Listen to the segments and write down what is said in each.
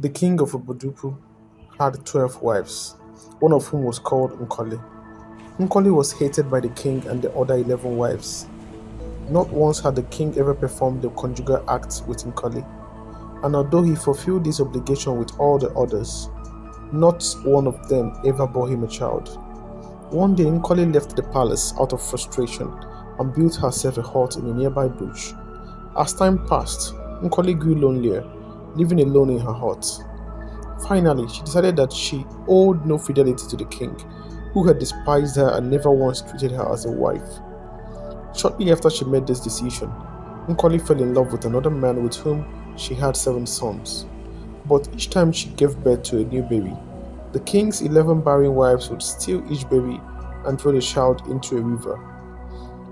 The King of Obodoukwu had 12 wives, one of whom was called Nkoli. Nkoli was hated by the king and the other 11 wives. Not once had the king ever performed the conjugal act with Nkoli, and although he fulfilled this obligation with all the others, not one of them ever bore him a child. One day Nkoli left the palace out of frustration and built herself a hut in a nearby bush. As time passed, Nkoli grew lonelier, living alone in her hut. Finally, she decided that she owed no fidelity to the king, who had despised her and never once treated her as a wife. Shortly after she made this decision, Nkoli fell in love with another man with whom she had 7 sons. But each time she gave birth to a new baby, the king's 11 barren wives would steal each baby and throw the child into a river.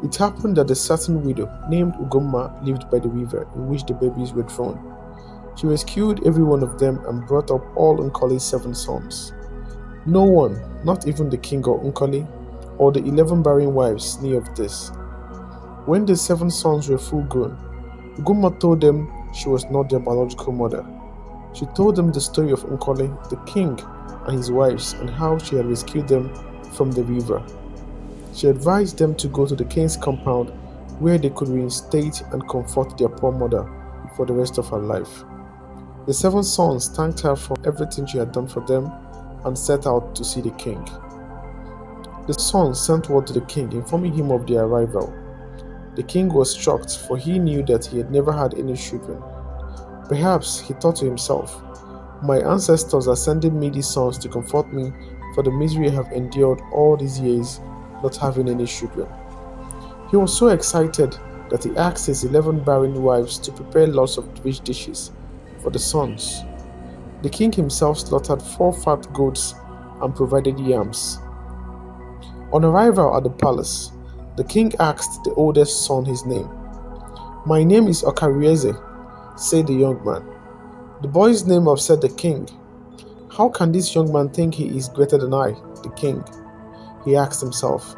It happened that a certain widow named Ugomma lived by the river in which the babies were thrown. She rescued every one of them and brought up all Nkoli's 7 sons. No one, not even the king or Nkoli, or the 11 barren wives, knew of this. When the 7 sons were full grown, Ugomma told them she was not their biological mother. She told them the story of Nkoli, the king, and his wives, and how she had rescued them from the river. She advised them to go to the king's compound, where they could reinstate and comfort their poor mother for the rest of her life. The 7 sons thanked her for everything she had done for them and set out to see the king. The sons sent word to the king informing him of their arrival. The king was shocked, for he knew that he had never had any children. Perhaps, he thought to himself, my ancestors are sending me these sons to comfort me for the misery I have endured all these years not having any children. He was so excited that he asked his 11 barren wives to prepare lots of rich dishes for the sons. The king himself slaughtered 4 fat goats and provided yams. On arrival at the palace, the king asked the oldest son his name. "My name is Okarieze," said the young man. The boy's name upset the king. "How can this young man think he is greater than I, the king?" he asked himself.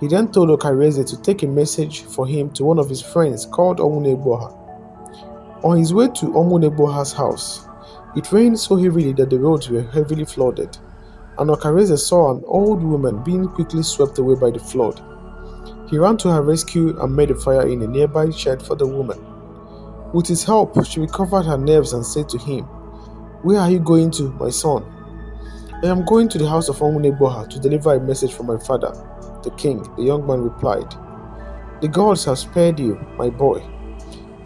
He then told Okarieze to take a message for him to one of his friends called Omunegboha. On his way to Omunegboha's house, it rained so heavily that the roads were heavily flooded, and Okarieze saw an old woman being quickly swept away by the flood. He ran to her rescue and made a fire in a nearby shed for the woman. With his help, she recovered her nerves and said to him, "Where are you going to, my son?" "I am going to the house of Omunegboha to deliver a message from my father, the king," the young man replied. "The gods have spared you, my boy.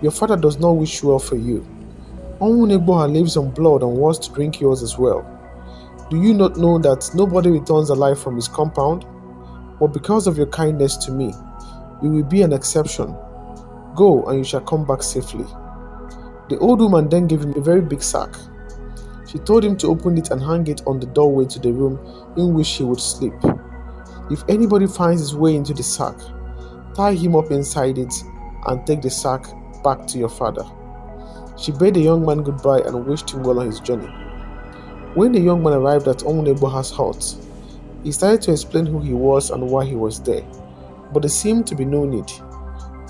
Your father does not wish well for you. Omunegboha lives on blood and wants to drink yours as well. Do you not know that nobody returns alive from his compound? But because of your kindness to me, you will be an exception. Go, and you shall come back safely." The old woman then gave him a very big sack. She told him to open it and hang it on the doorway to the room in which he would sleep. If anybody finds his way into the sack, tie him up inside it and take the sack back to your father. She bade the young man goodbye and wished him well on his journey. When the young man arrived at Omunegboha's hut, he started to explain who he was and why he was there, but there seemed to be no need.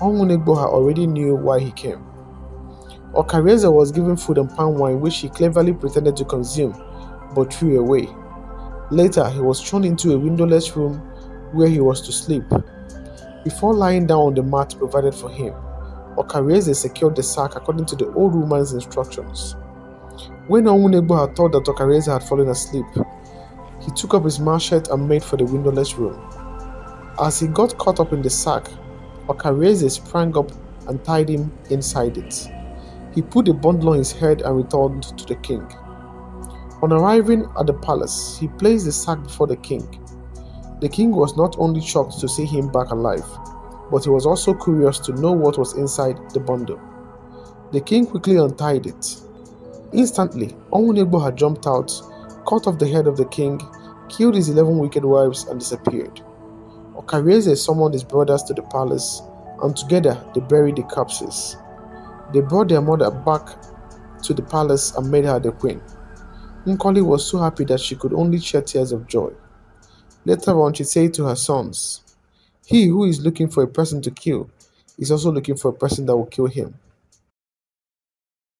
Omunegboha already knew why he came. Okarieze was given food and palm wine which he cleverly pretended to consume, but threw away. Later, he was thrown into a windowless room where he was to sleep. Before lying down on the mat provided for him, Okarieze secured the sack according to the old woman's instructions. When Omunegboha thought that Okarieze had fallen asleep, he took up his machete and made for the windowless room. As he got caught up in the sack, Okarieze sprang up and tied him inside it. He put the bundle on his head and returned to the king. On arriving at the palace, he placed the sack before the king. The king was not only shocked to see him back alive, but he was also curious to know what was inside the bundle. The king quickly untied it. Instantly, Omunegboha jumped out, cut off the head of the king, killed his 11 wicked wives, and disappeared. Okarieze summoned his brothers to the palace, and together they buried the corpses. They brought their mother back to the palace and made her the queen. Nkoli was so happy that she could only shed tears of joy. Later on, she said to her sons, "He who is looking for a person to kill is also looking for a person that will kill him."